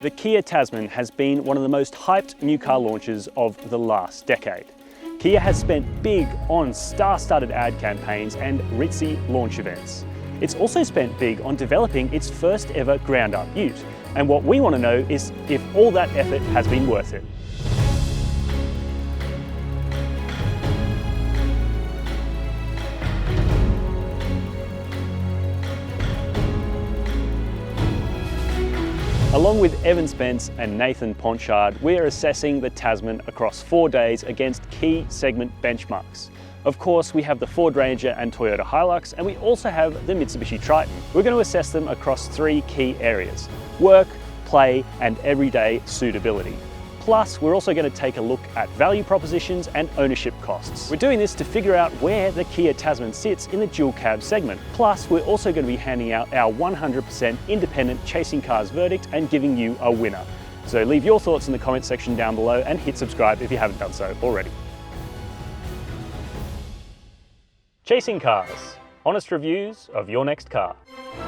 The Kia Tasman has been one of the most hyped new car launches of the last decade. Kia has spent big on star-studded ad campaigns and ritzy launch events. It's also spent big on developing its first ever ground-up ute. And what we want to know is if all that effort has been worth it. Along with Evan Spence and Nathan Ponchard, we are assessing the Tasman across 4 days against key segment benchmarks. Of course, we have the Ford Ranger and Toyota Hilux, and we also have the Mitsubishi Triton. We're going to assess them across 3 key areas: work, play, and everyday suitability. Plus, we're also going to take a look at value propositions and ownership costs. We're doing this to figure out where the Kia Tasman sits in the dual cab segment. Plus, we're also going to be handing out our 100% independent Chasing Cars verdict and giving you a winner. So leave your thoughts in the comment section down below and hit subscribe if you haven't done so already. Chasing Cars, honest reviews of your next car.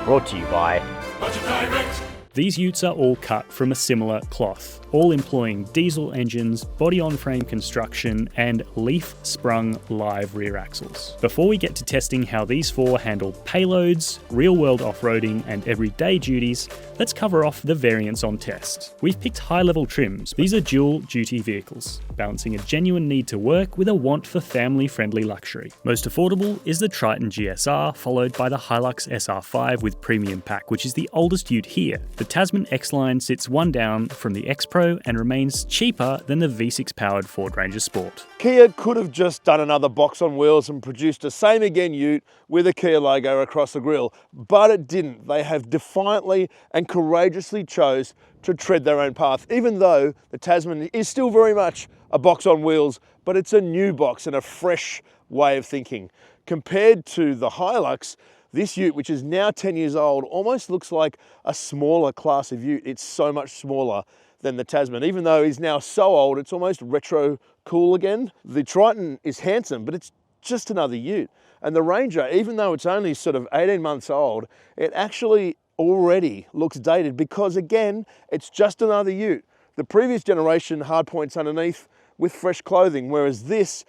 Brought to you by Budget Direct. These utes are all cut from a similar cloth, all employing diesel engines, body-on-frame construction, and leaf-sprung live rear axles. Before we get to testing how these 4 handle payloads, real-world off-roading, and everyday duties, let's cover off the variants on test. We've picked high-level trims. These are dual-duty vehicles, balancing a genuine need to work with a want for family-friendly luxury. Most affordable is the Triton GSR, followed by the Hilux SR5 with Premium Pack, which is the oldest ute here. The Tasman X-Line sits one down from the X-Pro and remains cheaper than the V6-powered Ford Ranger Sport. Kia could have just done another box on wheels and produced a same again ute with a Kia logo across the grille, but it didn't. They have defiantly and courageously chose to tread their own path, even though the Tasman is still very much a box on wheels, but it's a new box and a fresh way of thinking. Compared to the Hilux, this ute, which is now 10 years old, almost looks like a smaller class of ute. It's so much smaller than the Tasman. Even though he's now so old, it's almost retro cool again. The Triton is handsome, but it's just another ute. And the Ranger, even though it's only sort of 18 months old, it actually already looks dated because, again, it's just another ute. The previous generation hardpoints underneath with fresh clothing, whereas this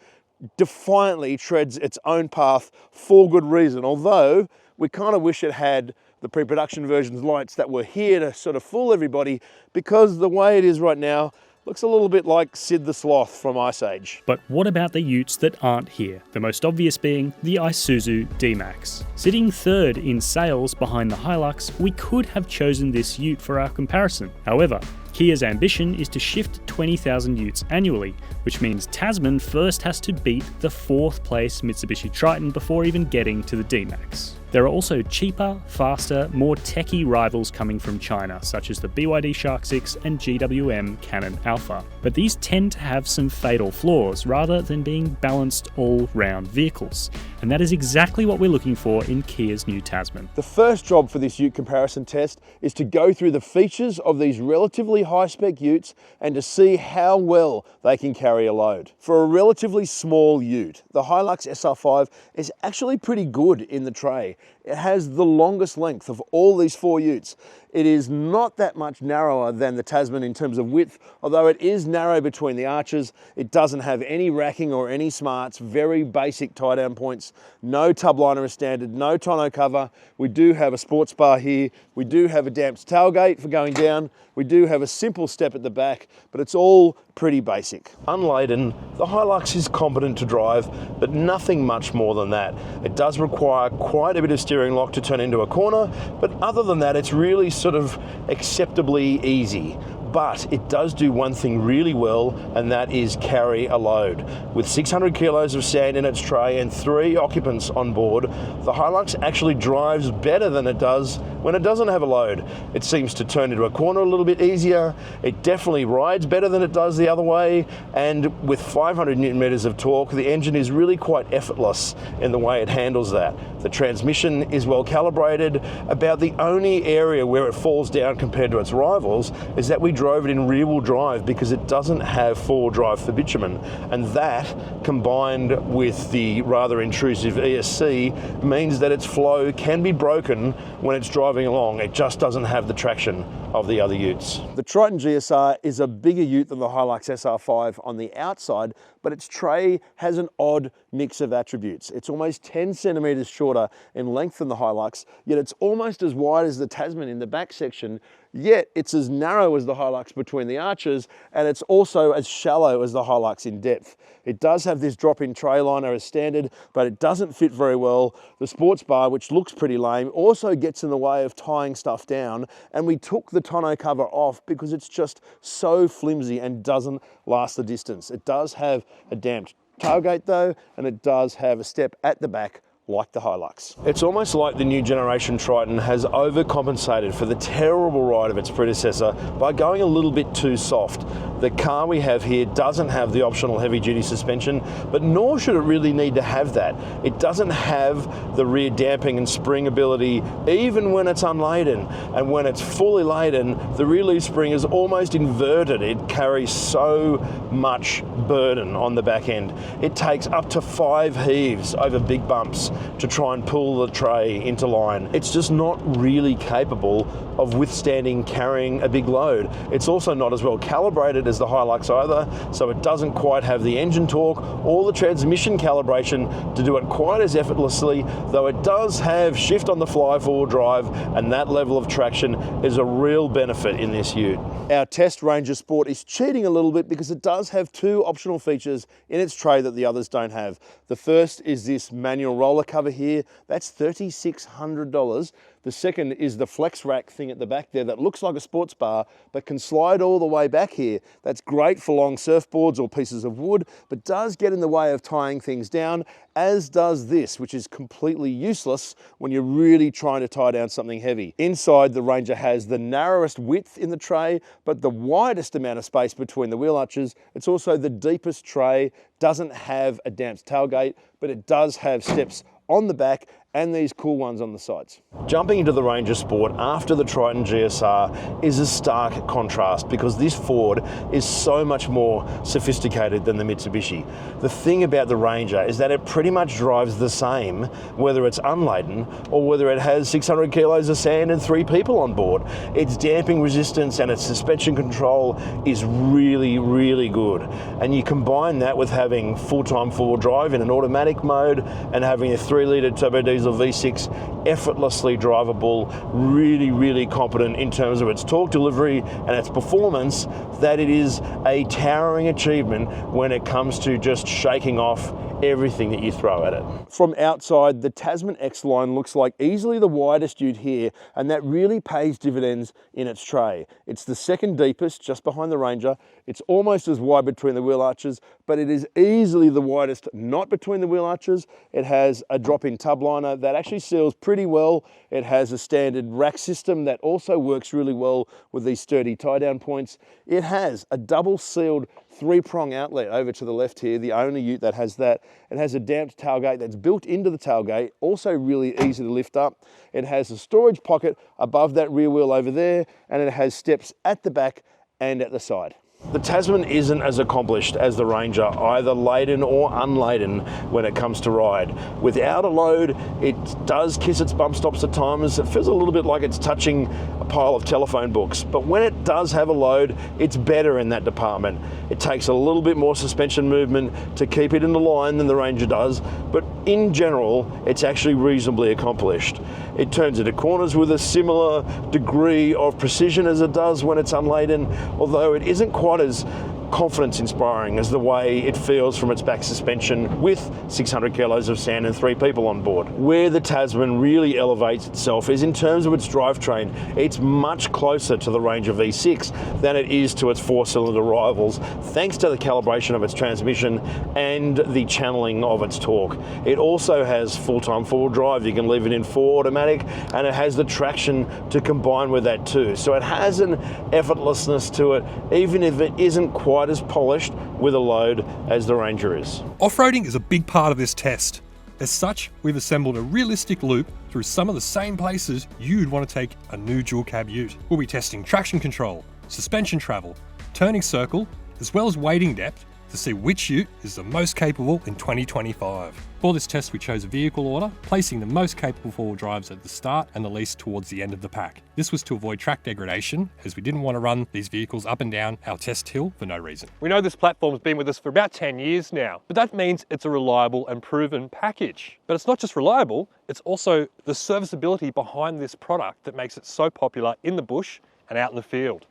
defiantly treads its own path for good reason. Although we kind of wish it had the pre-production version's lights that were here to sort of fool everybody, because the way it is right now looks a little bit like Sid the Sloth from Ice Age. But what about the utes that aren't here? The most obvious being the Isuzu D-Max. Sitting third in sales behind the Hilux, we could have chosen this ute for our comparison. However, Kia's ambition is to shift 20,000 utes annually, which means Tasman first has to beat the 4th place Mitsubishi Triton before even getting to the D-Max. There are also cheaper, faster, more techie rivals coming from China, such as the BYD Shark 6 and GWM Canon Alpha. But these tend to have some fatal flaws rather than being balanced all-round vehicles. And that is exactly what we're looking for in Kia's new Tasman. The first job for this ute comparison test is to go through the features of these relatively high-spec utes and to see how well they can carry a load. For a relatively small ute, the Hilux SR5 is actually pretty good in the tray. It has the longest length of all these 4 utes. It is not that much narrower than the Tasman in terms of width, although it is narrow between the arches. It doesn't have any racking or any smarts, very basic tie-down points. No tub liner is standard, no tonneau cover. We do have a sports bar here. We do have a damped tailgate for going down. We do have a simple step at the back, but it's all pretty basic. Unladen, the Hilux is competent to drive, but nothing much more than that. It does require quite a bit of steering lock to turn into a corner, but other than that, it's really sort of acceptably easy. But it does do one thing really well, and that is carry a load. With 600 kilos of sand in its tray and 3 occupants on board, the Hilux actually drives better than it does when it doesn't have a load. It seems to turn into a corner a little bit easier. It definitely rides better than it does the other way, and with 500 Newton meters of torque, the engine is really quite effortless in the way it handles that. The transmission is well calibrated. About the only area where it falls down compared to its rivals is that we drove it in rear-wheel drive because it doesn't have four-wheel drive for bitumen, and that combined with the rather intrusive ESC means that its flow can be broken when it's driving along. It just doesn't have the traction of the other utes. The Triton GSR is a bigger ute than the Hilux SR5 on the outside, but its tray has an odd mix of attributes. It's almost 10 centimeters shorter in length than the Hilux, yet it's almost as wide as the Tasman in the back section, yet it's as narrow as the Hilux between the arches, and it's also as shallow as the Hilux in depth. It does have this drop-in tray liner as standard, but it doesn't fit very well. The sports bar, which looks pretty lame, also gets in the way of tying stuff down, and we took the tonneau cover off because it's just so flimsy and doesn't last the distance. It does have a damped tailgate though, and it does have a step at the back like the Hilux. It's almost like the new generation Triton has overcompensated for the terrible ride of its predecessor by going a little bit too soft. The car we have here doesn't have the optional heavy-duty suspension, but nor should it really need to have that. It doesn't have the rear damping and spring ability even when it's unladen, and when it's fully laden, the rear leaf spring is almost inverted. It carries so much burden on the back end. It takes up to 5 heaves over big bumps to try and pull the tray into line. It's just not really capable of withstanding carrying a big load. It's also not as well calibrated as the Hilux either, so it doesn't quite have the engine torque or the transmission calibration to do it quite as effortlessly, though it does have shift on the fly four-wheel drive, and that level of traction is a real benefit in this ute. Our test Ranger Sport is cheating a little bit because it does have 2 optional features in its tray that the others don't have. The first is this manual roller cover here. That's $3,600. The second is the flex rack thing at the back there that looks like a sports bar but can slide all the way back here. That's great for long surfboards or pieces of wood, but does get in the way of tying things down, as does this, which is completely useless when you're really trying to tie down something heavy. Inside, the Ranger has the narrowest width in the tray, but the widest amount of space between the wheel arches. It's also the deepest tray, doesn't have a damped tailgate, but it does have steps on the back and these cool ones on the sides. Jumping into the Ranger Sport after the Triton GSR is a stark contrast because this Ford is so much more sophisticated than the Mitsubishi. The thing about the Ranger is that it pretty much drives the same whether it's unladen or whether it has 600 kilos of sand and 3 people on board. Its damping resistance and its suspension control is really, really good. And you combine that with having full-time four-wheel drive in an automatic mode and having a 3-litre turbo diesel V6 effortlessly drivable, really, really competent in terms of its torque delivery and its performance, that it is a towering achievement when it comes to just shaking off everything that you throw at it. From outside, the Tasman X-Line looks like easily the widest ute here, and that really pays dividends in its tray. It's the second deepest, just behind the Ranger. It's almost as wide between the wheel arches, but it is easily the widest not between the wheel arches. It has a drop-in tub liner that actually seals pretty well. It has a standard rack system that also works really well with these sturdy tie-down points. It has a double-sealed 3-prong outlet over to the left here, the only ute that has that. It has a damped tailgate that's built into the tailgate, also really easy to lift up. It has a storage pocket above that rear wheel over there, and it has steps at the back and at the side. The Tasman isn't as accomplished as the Ranger, either laden or unladen when it comes to ride. Without a load, it does kiss its bump stops at times. It feels a little bit like it's touching a pile of telephone books. But when it does have a load, it's better in that department. It takes a little bit more suspension movement to keep it in the line than the Ranger does, but in general, it's actually reasonably accomplished. It turns into corners with a similar degree of precision as it does when it's unladen, although it isn't quite as confidence inspiring as the way it feels from its back suspension with 600 kilos of sand and 3 people on board. Where the Tasman really elevates itself is in terms of its drivetrain. It's much closer to the Ranger V6 than it is to its 4-cylinder rivals, thanks to the calibration of its transmission and the channeling of its torque. It also has full-time four-wheel drive. You can leave it in 4 automatic, and it has the traction to combine with that too. So it has an effortlessness to it, even if it isn't quite as polished with a load as the Ranger is. Off-roading is a big part of this test. As such, we've assembled a realistic loop through some of the same places you'd want to take a new dual cab ute. We'll be testing traction control, suspension travel, turning circle, as well as wading depth to see which ute is the most capable in 2025. For this test, we chose a vehicle order, placing the most capable four-wheel drives at the start and the least towards the end of the pack. This was to avoid track degradation, as we didn't want to run these vehicles up and down our test hill for no reason. We know this platform's been with us for about 10 years now, but that means it's a reliable and proven package. But it's not just reliable, it's also the serviceability behind this product that makes it so popular in the bush and out in the field.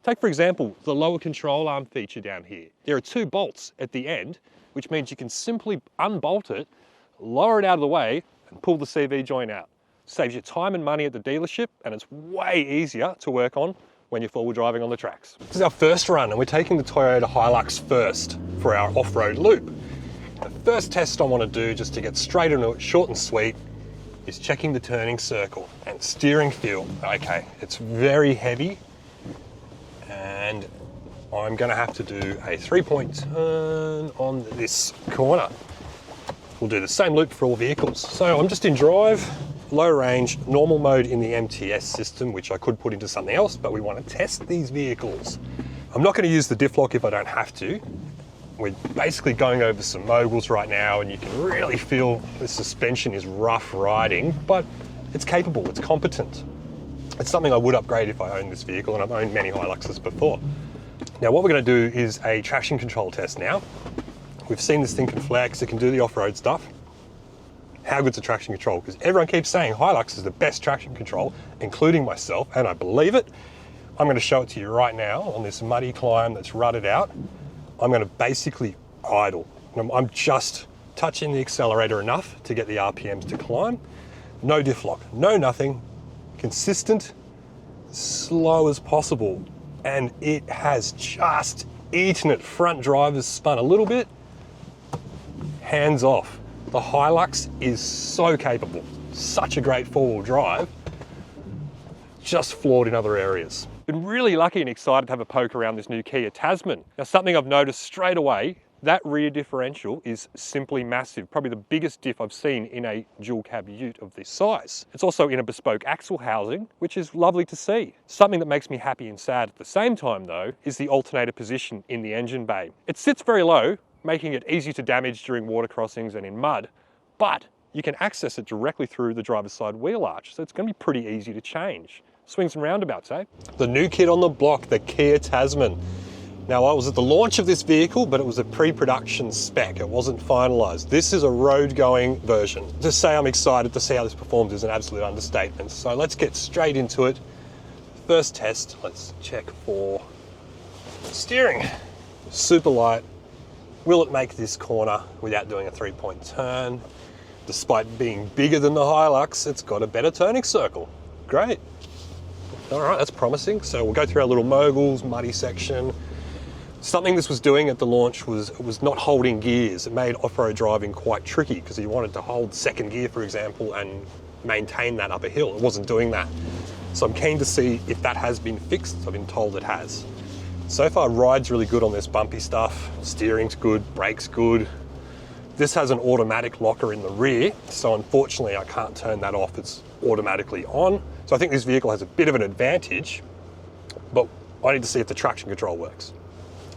Take, for example, the lower control arm feature down here. There are two bolts at the end, which means you can simply unbolt it, lower it out of the way, and pull the CV joint out. Saves you time and money at the dealership, and it's way easier to work on when you're four-wheel driving on the tracks. This is our first run, and we're taking the Toyota Hilux first for our off-road loop. The first test I want to do, just to get straight into it, short and sweet, is checking the turning circle and steering feel. Okay, it's very heavy, and I'm going to have to do a 3-point turn on this corner. We'll do the same loop for all vehicles. So I'm just in drive, low range, normal mode in the MTS system, which I could put into something else, but we want to test these vehicles. I'm not going to use the diff lock if I don't have to. We're basically going over some moguls right now, and you can really feel the suspension is rough riding, but it's capable, it's competent. It's something I would upgrade if I owned this vehicle, and I've owned many Hiluxes before. Now what we're going to do is a traction control test now. We've seen this thing can flex, it can do the off-road stuff. How good's the traction control? Because everyone keeps saying Hilux is the best traction control, including myself, and I believe it. I'm going to show it to you right now on this muddy climb that's rutted out. I'm going to basically idle. I'm just touching the accelerator enough to get the RPMs to climb. No diff lock, no nothing. Consistent, slow as possible. And it has just eaten it. Front driver's spun a little bit. Hands off. The Hilux is so capable. Such a great four-wheel drive. Just flawed in other areas. Been really lucky and excited to have a poke around this new Kia Tasman. Now, something I've noticed straight away, that rear differential is simply massive. Probably the biggest diff I've seen in a dual cab ute of this size. It's also in a bespoke axle housing, which is lovely to see. Something that makes me happy and sad at the same time though, is the alternator position in the engine bay. It sits very low, making it easy to damage during water crossings and in mud, but you can access it directly through the driver's side wheel arch, so it's going to be pretty easy to change. Swings and roundabouts, eh? The new kid on the block, the Kia Tasman. Now, I was at the launch of this vehicle, but it was a pre-production spec. It wasn't finalized. This is a road-going version. To say I'm excited to see how this performs is an absolute understatement. So let's get straight into it. First test, let's check for steering. Super light. Will it make this corner without doing a 3-point turn? Despite being bigger than the Hilux, it's got a better turning circle. Great. All right, that's promising. So we'll go through our little moguls, muddy section. Something this was doing at the launch was not holding gears. It made off-road driving quite tricky because you wanted to hold second gear, for example, and maintain that up a hill. It wasn't doing that. So I'm keen to see if that has been fixed. I've been told it has. So far, ride's really good on this bumpy stuff. Steering's good, brake's good. This has an automatic locker in the rear, so unfortunately I can't turn that off. It's automatically on. So I think this vehicle has a bit of an advantage, but I need to see if the traction control works.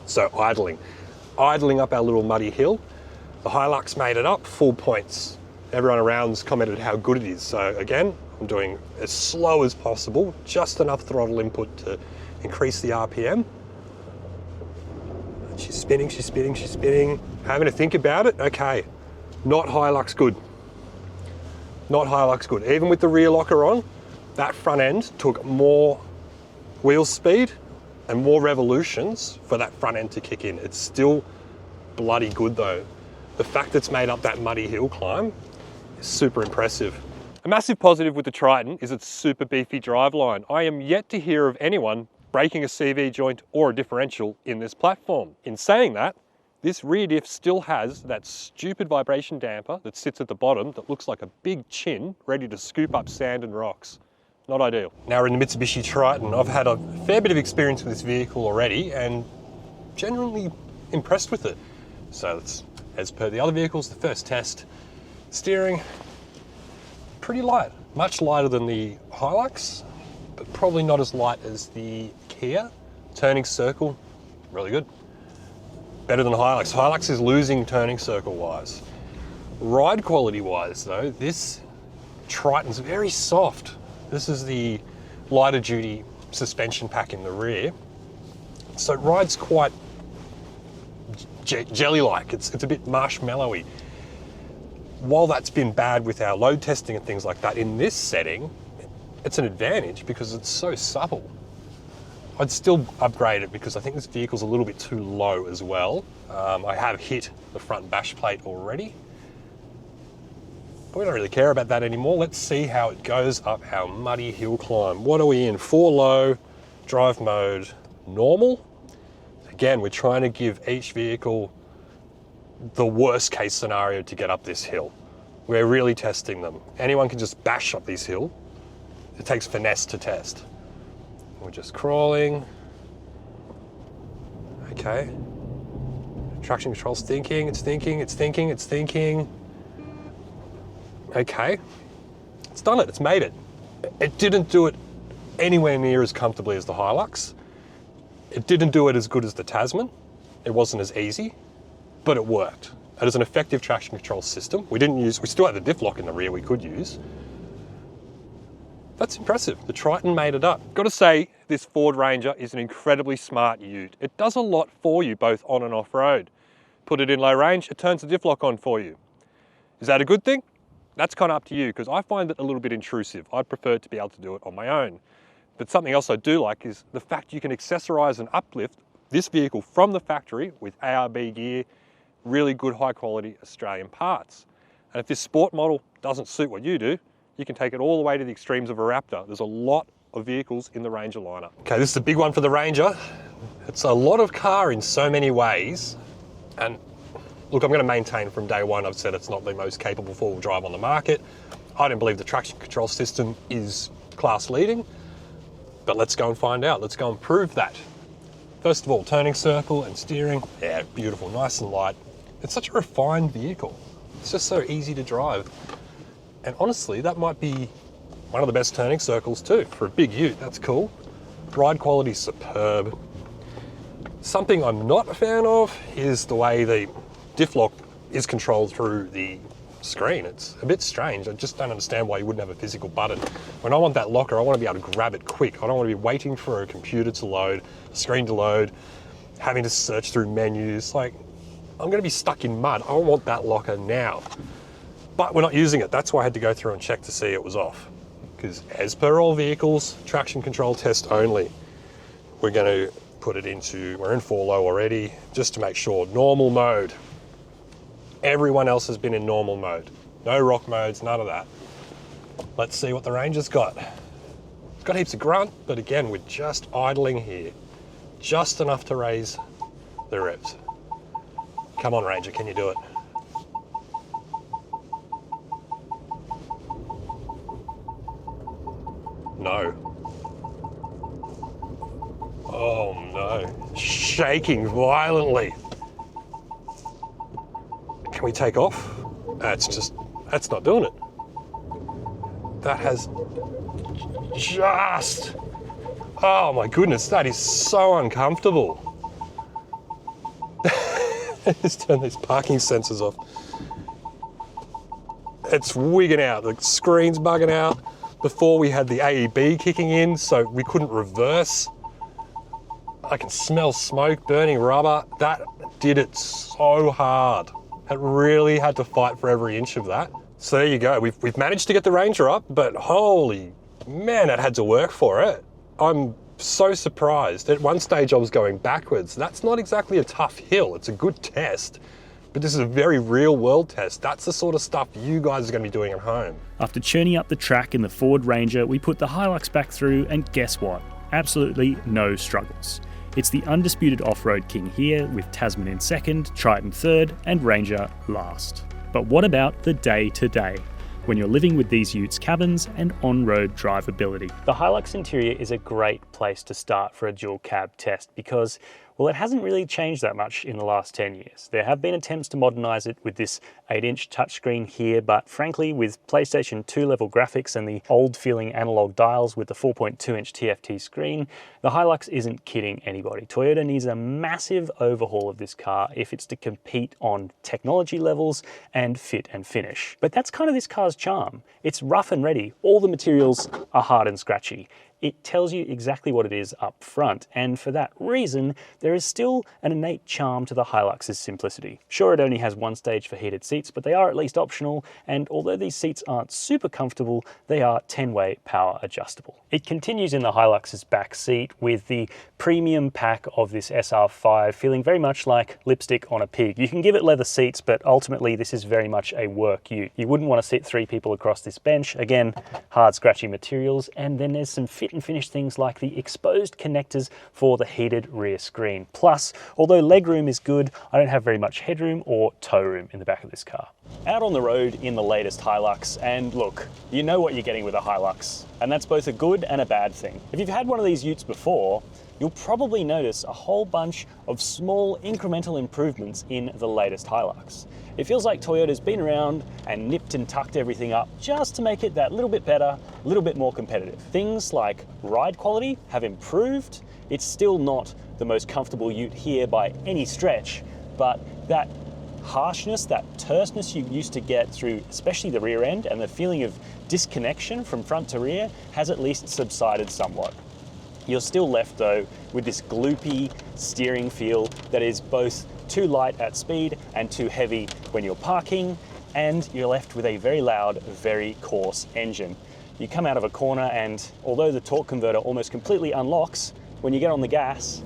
So idling up our little muddy hill. The Hilux made it up, full points. Everyone around's commented how good it is. So again, I'm doing as slow as possible, just enough throttle input to increase the RPM. She's spinning, she's spinning, she's spinning. Having to think about it, okay. Not Hilux good. Not Hilux good. Even with the rear locker on, that front end took more wheel speed and more revolutions for that front end to kick in. It's still bloody good though. The fact that it's made up that muddy hill climb is super impressive. A massive positive with the Triton is its super beefy driveline. I am yet to hear of anyone breaking a CV joint or a differential in this platform. In saying that, this rear diff still has that stupid vibration damper that sits at the bottom that looks like a big chin ready to scoop up sand and rocks. Not ideal. Now we're in the Mitsubishi Triton. I've had a fair bit of experience with this vehicle already and genuinely impressed with it. So it's, as per the other vehicles, the first test. Steering, pretty light. Much lighter than the Hilux, but probably not as light as the Kia. Turning circle, really good. better than Hilux. Hilux is losing turning circle wise. Ride quality wise though, this Triton's very soft. This is the lighter duty suspension pack in the rear. So it rides quite jelly-like. It's a bit marshmallowy. While that's been bad with our load testing and things like that, in this setting, it's an advantage because it's so supple. I'd still upgrade it because I think this vehicle's a little bit too low as well. I have hit the front bash plate already. But we don't really care about that anymore. Let's see how it goes up our muddy hill climb. What are we in? 4 low, drive mode, normal. Again, we're trying to give each vehicle the worst case scenario to get up this hill. We're really testing them. Anyone can just bash up this hill. It takes finesse to test. We're just crawling. Okay. Traction control's thinking, it's thinking, it's thinking, it's thinking. Okay. It's done it, it's made it. It didn't do it anywhere near as comfortably as the Hilux. It didn't do it as good as the Tasman. It wasn't as easy, but it worked. It is an effective traction control system. We still had the diff lock in the rear we could use. That's impressive. The Triton made it up. Got to say, this Ford Ranger is an incredibly smart ute. It does a lot for you, both on and off road. Put it in low range, it turns the diff lock on for you. Is that a good thing? That's kind of up to you, because I find it a little bit intrusive. I'd prefer to be able to do it on my own. But something else I do like is the fact you can accessorize and uplift this vehicle from the factory with ARB gear, really good high quality Australian parts. And if this sport model doesn't suit what you do, you can take it all the way to the extremes of a Raptor. There's a lot of vehicles in the Ranger lineup. Okay, this is a big one for the Ranger. It's a lot of car in so many ways. And look, I'm going to maintain from day one, I've said it's not the most capable four-wheel drive on the market. I don't believe the traction control system is class leading, but let's go and find out. Let's go and prove that. First of all, turning circle and steering, yeah, beautiful, nice and light. It's such a refined vehicle. It's just so easy to drive. And honestly, that might be one of the best turning circles too. For a big ute, that's cool. Ride quality, superb. Something I'm not a fan of is the way the diff lock is controlled through the screen. It's a bit strange. I just don't understand why you wouldn't have a physical button. When I want that locker, I want to be able to grab it quick. I don't want to be waiting for a computer to load, a screen to load, having to search through menus. Like, I'm going to be stuck in mud. I want that locker now. But we're not using it. That's why I had to go through and check to see it was off. Because as per all vehicles, traction control test only. We're going to put it into, we're in 4 low already, just to make sure, normal mode. Everyone else has been in normal mode. No rock modes, none of that. Let's see what the Ranger's got. It's got heaps of grunt, but again, we're just idling here. Just enough to raise the revs. Come on, Ranger, can you do it? No. Oh no, shaking violently. Can we take off? That's not doing it. That has just, oh my goodness, that is so uncomfortable. Let's turn these parking sensors off. It's wigging out, the screen's bugging out. Before we had the AEB kicking in, so we couldn't reverse. I can smell smoke, burning rubber. That did it so hard. It really had to fight for every inch of that. So there you go. We've managed to get the Ranger up, but holy man, it had to work for it. I'm so surprised. At one stage I was going backwards. That's not exactly a tough hill. It's a good test. But this is a very real world test. That's the sort of stuff you guys are going to be doing at home. After churning up the track in the Ford Ranger, we put the Hilux back through, and guess what? Absolutely no struggles. It's the undisputed off-road king here, with Tasman in second, Triton third, and Ranger last. But what about the day-to-day, when you're living with these utes' cabins and on-road drivability? The Hilux interior is a great place to start for a dual cab test because Well, it hasn't really changed that much in the last 10 years. There have been attempts to modernize it with this 8-inch touchscreen here, but frankly, with PlayStation 2 level graphics and the old feeling analog dials with the 4.2-inch TFT screen, the Hilux isn't kidding anybody. Toyota needs a massive overhaul of this car if it's to compete on technology levels and fit and finish. But that's kind of this car's charm. It's rough and ready. All the materials are hard and scratchy. It tells you exactly what it is up front, and for that reason, there is still an innate charm to the Hilux's simplicity. Sure, it only has one stage for heated seats, but they are at least optional, and although these seats aren't super comfortable, they are 10-way power adjustable. It continues in the Hilux's back seat with the premium pack of this SR5 feeling very much like lipstick on a pig. You can give it leather seats, but ultimately this is very much a work ute. You wouldn't want to sit 3 people across this bench. Again, hard scratchy materials, and then there's some fit and finish things like the exposed connectors for the heated rear screen. Plus, although legroom is good, I don't have very much headroom or tow room in the back of this car. Out on the road in the latest Hilux, and look, you know what you're getting with a Hilux, and that's both a good and a bad thing. If you've had one of these utes before, you'll probably notice a whole bunch of small incremental improvements in the latest Hilux. It feels like Toyota's been around and nipped and tucked everything up just to make it that little bit better, a little bit more competitive. Things like ride quality have improved. It's still not the most comfortable ute here by any stretch, but that harshness, that terseness you used to get through especially the rear end and the feeling of disconnection from front to rear has at least subsided somewhat. You're still left though with this gloopy steering feel that is both too light at speed and too heavy when you're parking, and you're left with a very loud, very coarse engine. You come out of a corner and although the torque converter almost completely unlocks, when you get on the gas,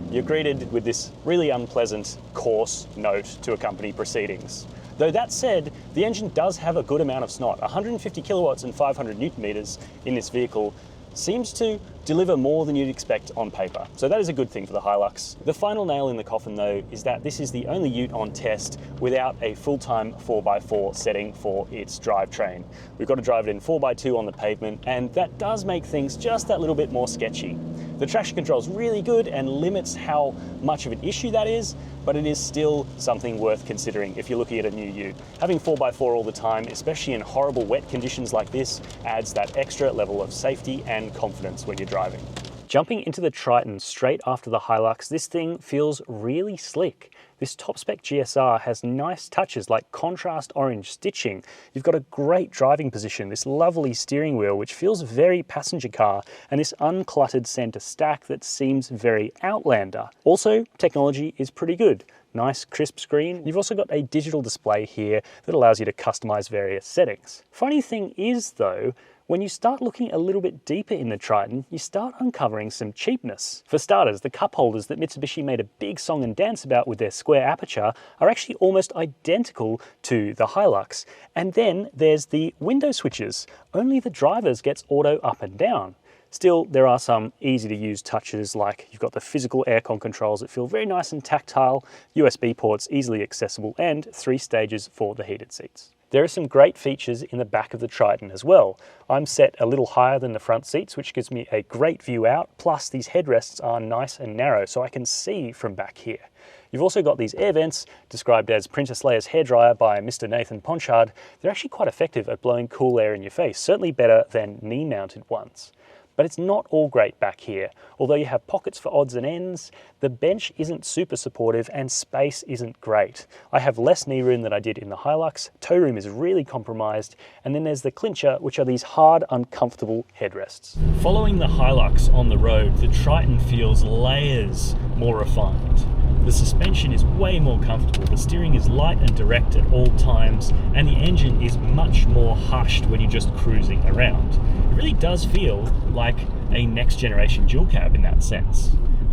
you're greeted with this really unpleasant, coarse note to accompany proceedings. Though that said, the engine does have a good amount of snot. 150 kilowatts and 500 newton meters in this vehicle seems to deliver more than you'd expect on paper. So that is a good thing for the Hilux. The final nail in the coffin though is that this is the only ute on test without a full-time 4x4 setting for its drivetrain. We've got to drive it in 4x2 on the pavement, and that does make things just that little bit more sketchy. The traction control is really good and limits how much of an issue that is, but it is still something worth considering if you're looking at a new ute. Having 4x4 all the time, especially in horrible wet conditions like this, adds that extra level of safety and confidence when you're driving. Jumping into the Triton straight after the Hilux, this thing feels really slick. This top-spec GSR has nice touches like contrast orange stitching. You've got a great driving position, this lovely steering wheel which feels very passenger car, and this uncluttered center stack that seems very Outlander. Also, technology is pretty good. Nice crisp screen. You've also got a digital display here that allows you to customize various settings. Funny thing is though, when you start looking a little bit deeper in the Triton, you start uncovering some cheapness. For starters, the cup holders that Mitsubishi made a big song and dance about with their square aperture are actually almost identical to the Hilux. And then there's the window switches. Only the driver's gets auto up and down. Still, there are some easy to use touches, like you've got the physical aircon controls that feel very nice and tactile, USB ports easily accessible, and 3 stages for the heated seats. There are some great features in the back of the Triton as well. I'm set a little higher than the front seats, which gives me a great view out, plus these headrests are nice and narrow so I can see from back here. You've also got these air vents, described as Princess Leia's hairdryer by Mr. Nathan Ponchard. They're actually quite effective at blowing cool air in your face, certainly better than knee-mounted ones. But it's not all great back here. Although you have pockets for odds and ends, the bench isn't super supportive and space isn't great. I have less knee room than I did in the Hilux, tow room is really compromised, and then there's the clincher, which are these hard, uncomfortable headrests. Following the Hilux on the road, the Triton feels layers more refined. The suspension is way more comfortable, the steering is light and direct at all times, and the engine is much more hushed when you're just cruising around. It really does feel like a next generation dual cab in that sense.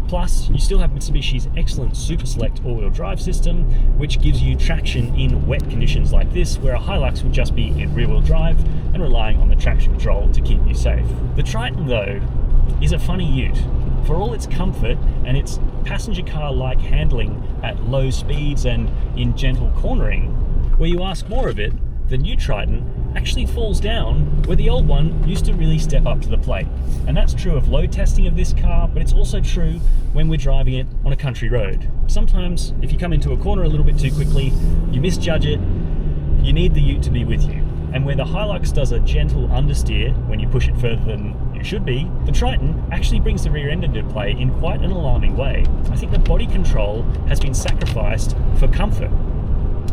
Plus, you still have Mitsubishi's excellent Super Select all-wheel drive system, which gives you traction in wet conditions like this, where a Hilux would just be in rear-wheel drive and relying on the traction control to keep you safe. The Triton, though, is a funny ute. For all its comfort and its passenger car-like handling at low speeds and in gentle cornering, where you ask more of it, the new Triton actually falls down where the old one used to really step up to the plate. And that's true of load testing of this car, but it's also true when we're driving it on a country road. Sometimes if you come into a corner a little bit too quickly, you misjudge it, you need the ute to be with you. And where the Hilux does a gentle understeer when you push it further than you should be, the Triton actually brings the rear end into play in quite an alarming way. I think the body control has been sacrificed for comfort.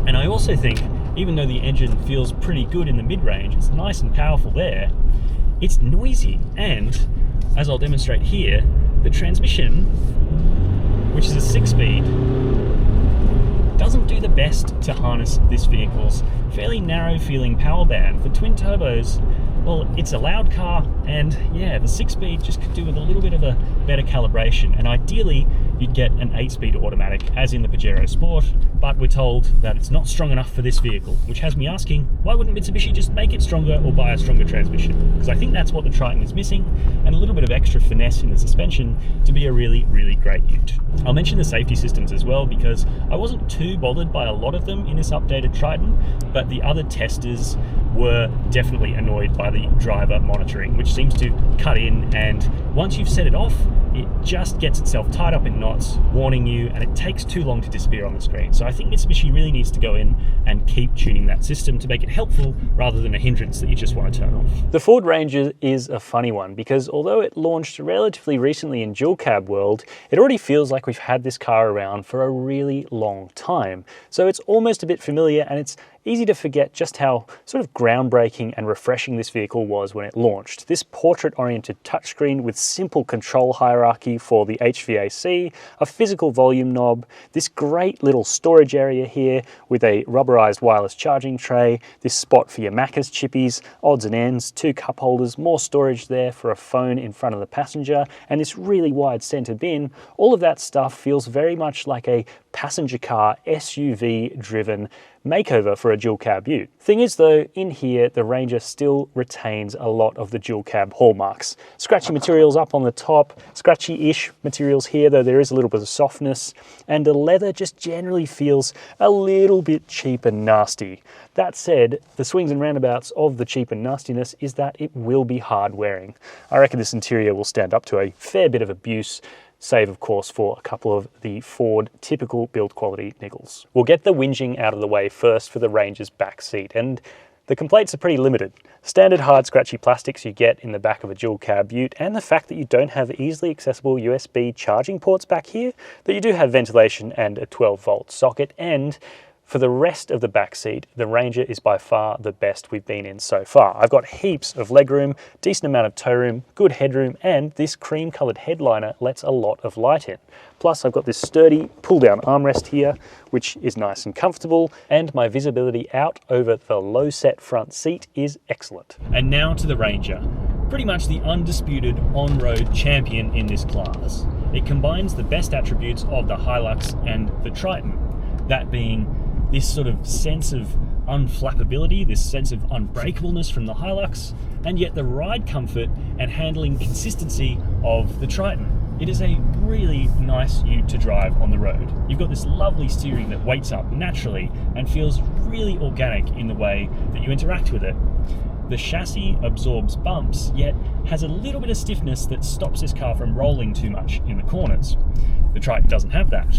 And I also think, even though the engine feels pretty good in the mid-range, it's nice and powerful there, it's noisy. And, as I'll demonstrate here, the transmission, which is a 6-speed, doesn't do the best to harness this vehicle's fairly narrow feeling power band. For twin turbos, well, it's a loud car, and yeah, the 6-speed just could do with a little bit of a better calibration, and ideally you'd get an 8-speed automatic as in the Pajero Sport, but we're told that it's not strong enough for this vehicle, which has me asking, why wouldn't Mitsubishi just make it stronger or buy a stronger transmission? Because I think that's what the Triton is missing, and a little bit of extra finesse in the suspension to be a really, really great ute. I'll mention the safety systems as well, because I wasn't too bothered by a lot of them in this updated Triton, but the other testers were definitely annoyed by the driver monitoring, which seems to cut in, and once you've set it off, it just gets itself tied up in knots, warning you, and it takes too long to disappear on the screen. So I think Mitsubishi really needs to go in and keep tuning that system to make it helpful rather than a hindrance that you just want to turn off. The Ford Ranger is a funny one because although it launched relatively recently in dual cab world, it already feels like we've had this car around for a really long time. So it's almost a bit familiar, and it's easy to forget just how sort of groundbreaking and refreshing this vehicle was when it launched. This portrait-oriented touchscreen with simple control hierarchy for the HVAC, a physical volume knob, this great little storage area here with a rubberized wireless charging tray, this spot for your Macca's chippies, odds and ends, 2 cup holders, more storage there for a phone in front of the passenger, and this really wide center bin. All of that stuff feels very much like a passenger car SUV-driven makeover for a dual cab ute. Thing is though, in here the Ranger still retains a lot of the dual cab hallmarks. Scratchy materials up on the top, scratchy-ish materials here, though there is a little bit of softness, and the leather just generally feels a little bit cheap and nasty. That said, the swings and roundabouts of the cheap and nastiness is that it will be hard wearing. I reckon this interior will stand up to a fair bit of abuse, save of course for a couple of the Ford typical build quality niggles. We'll get the whinging out of the way first for the Ranger's back seat, and the complaints are pretty limited. Standard hard scratchy plastics you get in the back of a dual cab ute, and the fact that you don't have easily accessible USB charging ports back here, that you do have ventilation and a 12-volt socket, and for the rest of the back seat, the Ranger is by far the best we've been in so far. I've got heaps of legroom, decent amount of tow room, good headroom, and this cream-coloured headliner lets a lot of light in. Plus, I've got this sturdy pull-down armrest here, which is nice and comfortable, and my visibility out over the low-set front seat is excellent. And now to the Ranger. Pretty much the undisputed on-road champion in this class. It combines the best attributes of the Hilux and the Triton, that being this sort of sense of unflappability, this sense of unbreakableness from the Hilux, and yet the ride comfort and handling consistency of the Triton. It is a really nice ute to drive on the road. You've got this lovely steering that weights up naturally and feels really organic in the way that you interact with it. The chassis absorbs bumps, yet has a little bit of stiffness that stops this car from rolling too much in the corners. The Triton doesn't have that.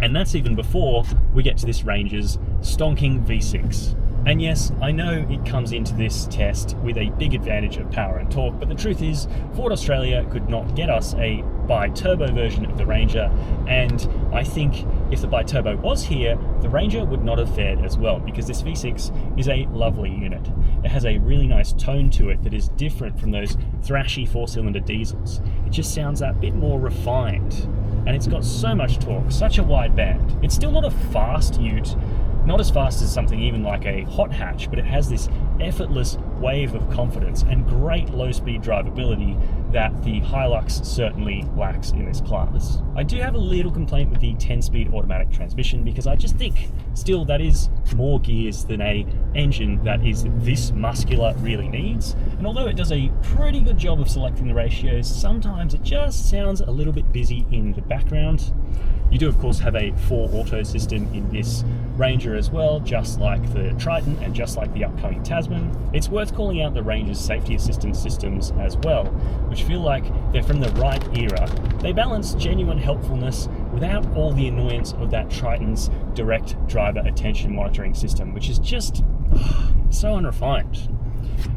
And that's even before we get to this Ranger's stonking V6. And yes, I know it comes into this test with a big advantage of power and torque, but the truth is, Ford Australia could not get us a bi-turbo version of the Ranger, and I think if the bi-turbo was here, the Ranger would not have fared as well, because this V6 is a lovely unit. It has a really nice tone to it that is different from those thrashy 4-cylinder diesels. It just sounds that bit more refined, and it's got so much torque, such a wide band. It's still not a fast ute, not as fast as something even like a hot hatch, but it has this effortless wave of confidence and great low-speed drivability that the Hilux certainly lacks in this class. I do have a little complaint with the 10-speed automatic transmission because I just think still that is more gears than a engine that is this muscular really needs. And although it does a pretty good job of selecting the ratios, sometimes it just sounds a little bit busy in the background. You do of course have a 4-auto system in this Ranger as well, just like the Triton and just like the upcoming Tasman. It's worth calling out the Ranger's safety assistance systems as well, which feel like they're from the right era. They balance genuine helpfulness without all the annoyance of that Triton's direct driver attention monitoring system, which is just so unrefined.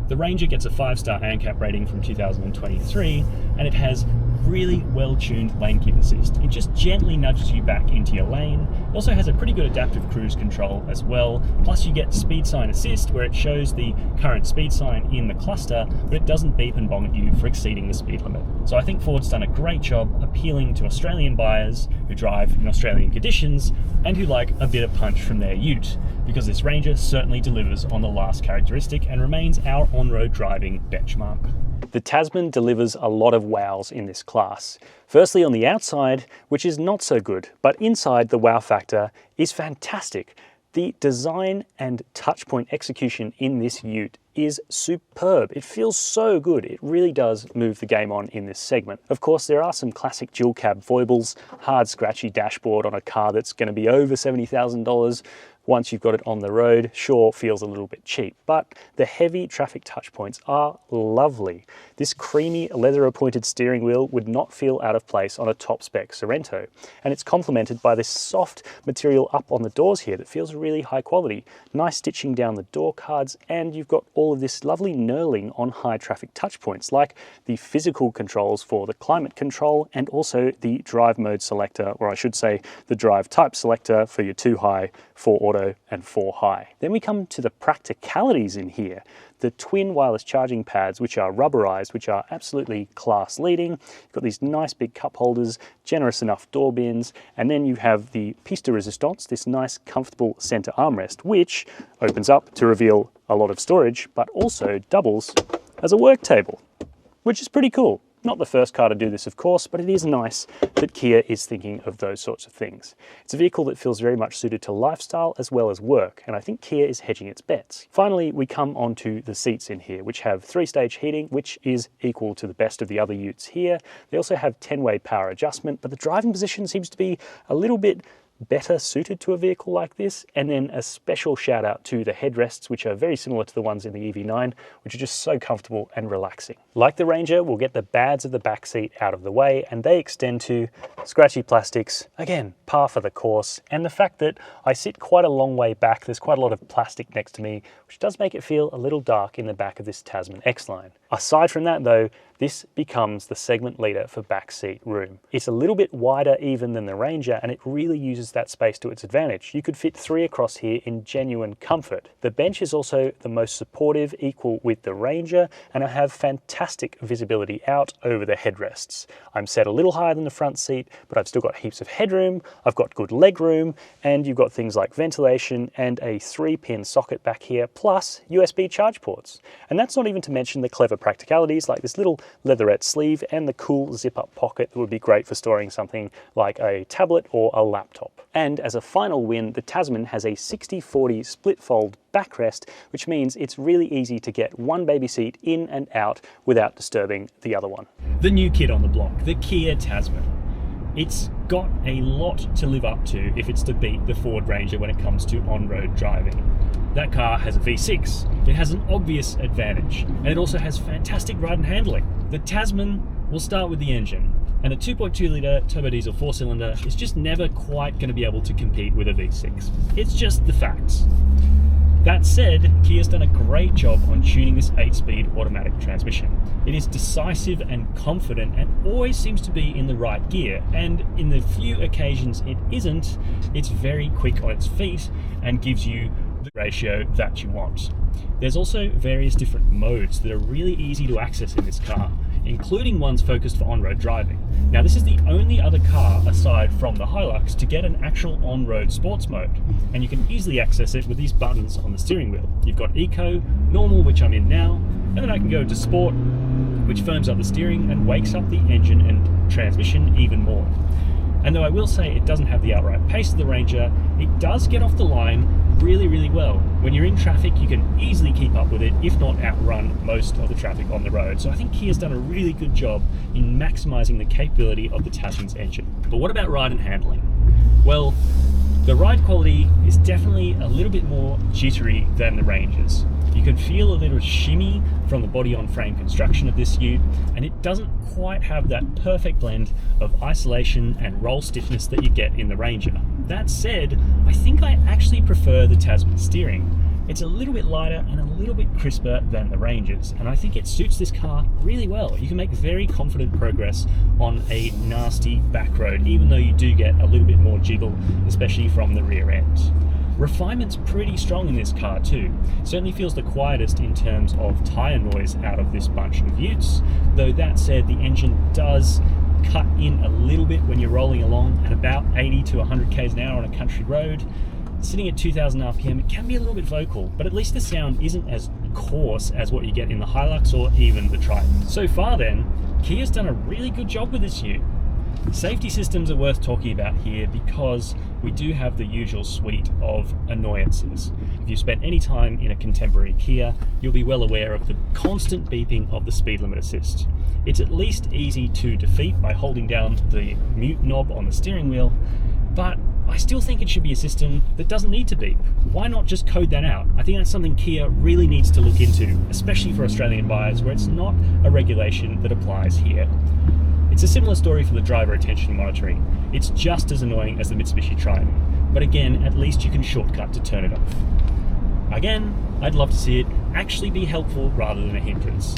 The Ranger gets a 5-star ANCAP rating from 2023, and it has really well-tuned lane keep assist. It just gently nudges you back into your lane. It also has a pretty good adaptive cruise control as well. Plus you get speed sign assist, where it shows the current speed sign in the cluster, but it doesn't beep and bong at you for exceeding the speed limit. So I think Ford's done a great job appealing to Australian buyers who drive in Australian conditions and who like a bit of punch from their ute, because this Ranger certainly delivers on the last characteristic and remains our on-road driving benchmark. The Tasman delivers a lot of wows in this class. Firstly on the outside, which is not so good, but inside the wow factor is fantastic. The design and touchpoint execution in this ute is superb. It feels so good. It really does move the game on in this segment. Of course, there are some classic dual cab foibles, hard scratchy dashboard on a car that's going to be over $70,000. Once you've got it on the road, sure, feels a little bit cheap, but the heavy traffic touch points are lovely. This creamy leather-appointed steering wheel would not feel out of place on a top-spec Sorento, and it's complemented by this soft material up on the doors here that feels really high quality. Nice stitching down the door cards, and you've got all of this lovely knurling on high traffic touch points, like the physical controls for the climate control and also the drive mode selector, or I should say the drive type selector for your 2 high, 4 auto, and 4 high. Then we come to the practicalities in here. The twin wireless charging pads, which are rubberized, which are absolutely class leading. You've got these nice big cup holders, generous enough door bins, and then you have the piste de resistance, this nice comfortable center armrest, which opens up to reveal a lot of storage, but also doubles as a work table, which is pretty cool. Not the first car to do this, of course, but it is nice that Kia is thinking of those sorts of things. It's a vehicle that feels very much suited to lifestyle as well as work, and I think Kia is hedging its bets. Finally, we come on to the seats in here, which have 3-stage heating, which is equal to the best of the other utes here. They also have 10-way power adjustment, but the driving position seems to be a little bit better suited to a vehicle like this. And then a special shout out to the headrests, which are very similar to the ones in the EV9, which are just so comfortable and relaxing. Like the Ranger, we'll get the bads of the back seat out of the way, and they extend to scratchy plastics, again, par for the course. And the fact that I sit quite a long way back, there's quite a lot of plastic next to me, which does make it feel a little dark in the back of this Tasman X-Line. Aside from that though, this becomes the segment leader for backseat room. It's a little bit wider even than the Ranger, and it really uses that space to its advantage. You could fit 3 across here in genuine comfort. The bench is also the most supportive, equal with the Ranger, and I have fantastic visibility out over the headrests. I'm set a little higher than the front seat, but I've still got heaps of headroom, I've got good leg room, and you've got things like ventilation and a 3-pin socket back here, plus USB charge ports. And that's not even to mention the clever practicalities like this little leatherette sleeve and the cool zip-up pocket that would be great for storing something like a tablet or a laptop. And as a final win, the Tasman has a 60/40 split fold backrest, which means it's really easy to get one baby seat in and out without disturbing the other one. The new kid on the block, the Kia Tasman. It's got a lot to live up to if it's to beat the Ford Ranger when it comes to on-road driving. That car has a V6, it has an obvious advantage, and it also has fantastic ride and handling. The Tasman will start with the engine, and a 2.2 litre turbo diesel 4-cylinder is just never quite going to be able to compete with a V6. It's just the facts. That said, Kia's done a great job on tuning this 8-speed automatic transmission. It is decisive and confident and always seems to be in the right gear, and in the few occasions it isn't, it's very quick on its feet and gives you the ratio that you want. There's also various different modes that are really easy to access in this car, including ones focused for on-road driving. Now this is the only other car aside from the Hilux to get an actual on-road sports mode, and you can easily access it with these buttons on the steering wheel. You've got Eco, Normal, which I'm in now, and then I can go to Sport, which firms up the steering and wakes up the engine and transmission even more. And though I will say it doesn't have the outright pace of the Ranger, it does get off the line really well. When you're in traffic, you can easily keep up with it, if not outrun most of the traffic on the road. So I think Kia's done a really good job in maximising the capability of the Tasman's engine. But what about ride and handling? Well, the ride quality is definitely a little bit more jittery than the Ranger's. You can feel a little shimmy from the body-on-frame construction of this ute, and it doesn't quite have that perfect blend of isolation and roll stiffness that you get in the Ranger. That said, I think I actually prefer the Tasman steering. It's a little bit lighter and a little bit crisper than the Ranger's, and I think it suits this car really well. You can make very confident progress on a nasty back road, even though you do get a little bit more jiggle, especially from the rear end. Refinement's pretty strong in this car too. Certainly feels the quietest in terms of tyre noise out of this bunch of utes, though that said, the engine does cut in a little bit when you're rolling along at about 80 to 100 k's an hour on a country road. Sitting at 2000 RPM, it can be a little bit vocal, but at least the sound isn't as coarse as what you get in the Hilux or even the Triton. So far then, Kia's done a really good job with this ute. Safety systems are worth talking about here because we do have the usual suite of annoyances. If you've spent any time in a contemporary Kia, you'll be well aware of the constant beeping of the speed limit assist. It's at least easy to defeat by holding down the mute knob on the steering wheel, but I still think it should be a system that doesn't need to beep. Why not just code that out? I think that's something Kia really needs to look into, especially for Australian buyers where it's not a regulation that applies here. It's a similar story for the driver attention monitoring. It's just as annoying as the Mitsubishi Triton, but again, at least you can shortcut to turn it off. Again, I'd love to see it actually be helpful rather than a hindrance.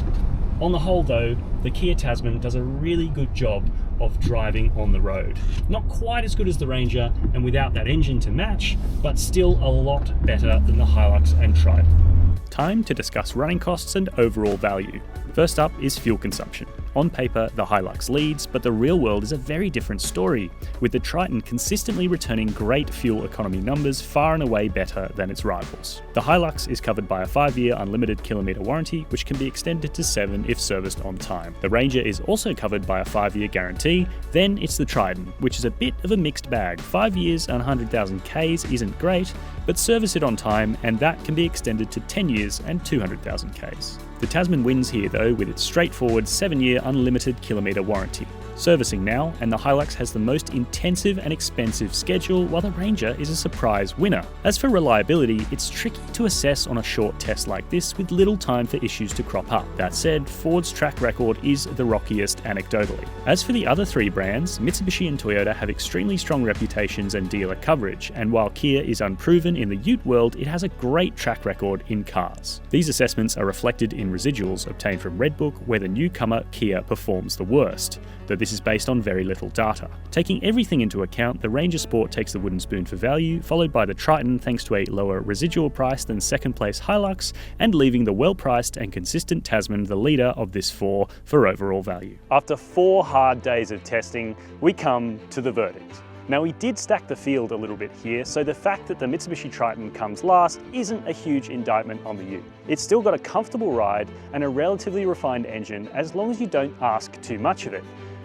On the whole though, the Kia Tasman does a really good job of driving on the road. Not quite as good as the Ranger and without that engine to match, but still a lot better than the Hilux and Triton. Time to discuss running costs and overall value. First up is fuel consumption. On paper, the Hilux leads, but the real world is a very different story, with the Triton consistently returning great fuel economy numbers far and away better than its rivals. The Hilux is covered by a 5-year unlimited kilometre warranty, which can be extended to 7 if serviced on time. The Ranger is also covered by a 5-year guarantee. Then it's the Triton, which is a bit of a mixed bag. 5 years and 100,000 Ks isn't great, but service it on time and that can be extended to 10 years and 200,000 Ks. The Tasman wins here though with its straightforward 7-year unlimited kilometre warranty. Servicing now, and the Hilux has the most intensive and expensive schedule, while the Ranger is a surprise winner. As for reliability, it's tricky to assess on a short test like this with little time for issues to crop up. That said, Ford's track record is the rockiest anecdotally. As for the other 3 brands, Mitsubishi and Toyota have extremely strong reputations and dealer coverage, and while Kia is unproven in the ute world, it has a great track record in cars. These assessments are reflected in residuals obtained from Redbook, where the newcomer Kia performs the worst, though this is based on very little data. Taking everything into account, the Ranger Sport takes the wooden spoon for value, followed by the Triton thanks to a lower residual price than second place Hilux, and leaving the well-priced and consistent Tasman the leader of this 4 for overall value. After 4 hard days of testing, we come to the verdict. Now we did stack the field a little bit here, so the fact that the Mitsubishi Triton comes last isn't a huge indictment on the ute. It's still got a comfortable ride and a relatively refined engine as long as you don't ask too much of it.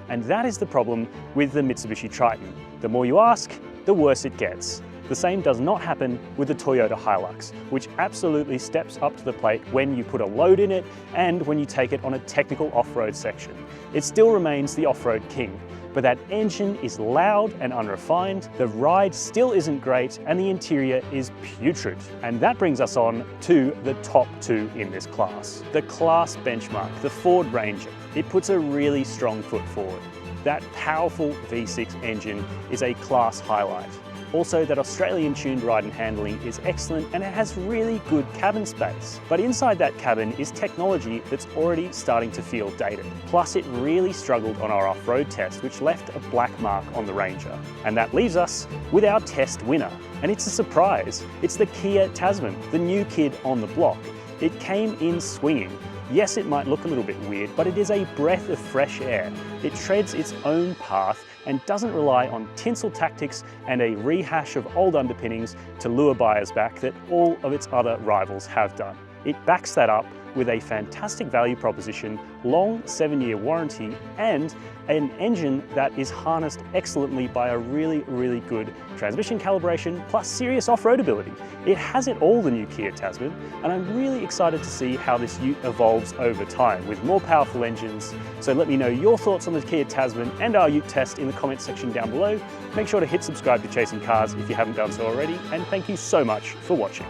And that is the problem with the Mitsubishi Triton. The more you ask, the worse it gets. The same does not happen with the Toyota Hilux, which absolutely steps up to the plate when you put a load in it and when you take it on a technical off-road section. It still remains the off-road king, but that engine is loud and unrefined, the ride still isn't great, and the interior is putrid. And that brings us on to the top 2 in this class. The class benchmark, the Ford Ranger. It puts a really strong foot forward. That powerful V6 engine is a class highlight. Also, that Australian-tuned ride and handling is excellent, and it has really good cabin space. But inside that cabin is technology that's already starting to feel dated. Plus, it really struggled on our off-road test, which left a black mark on the Ranger. And that leaves us with our test winner. And it's a surprise. It's the Kia Tasman, the new kid on the block. It came in swinging. Yes, it might look a little bit weird, but it is a breath of fresh air. It treads its own path and doesn't rely on tinsel tactics and a rehash of old underpinnings to lure buyers back that all of its other rivals have done. It backs that up with a fantastic value proposition, long 7-year warranty, and an engine that is harnessed excellently by a really good transmission calibration plus serious off-road ability. It has it all, the new Kia Tasman, and I'm really excited to see how this ute evolves over time with more powerful engines. So let me know your thoughts on the Kia Tasman and our ute test in the comments section down below. Make sure to hit subscribe to Chasing Cars if you haven't done so already, and thank you so much for watching.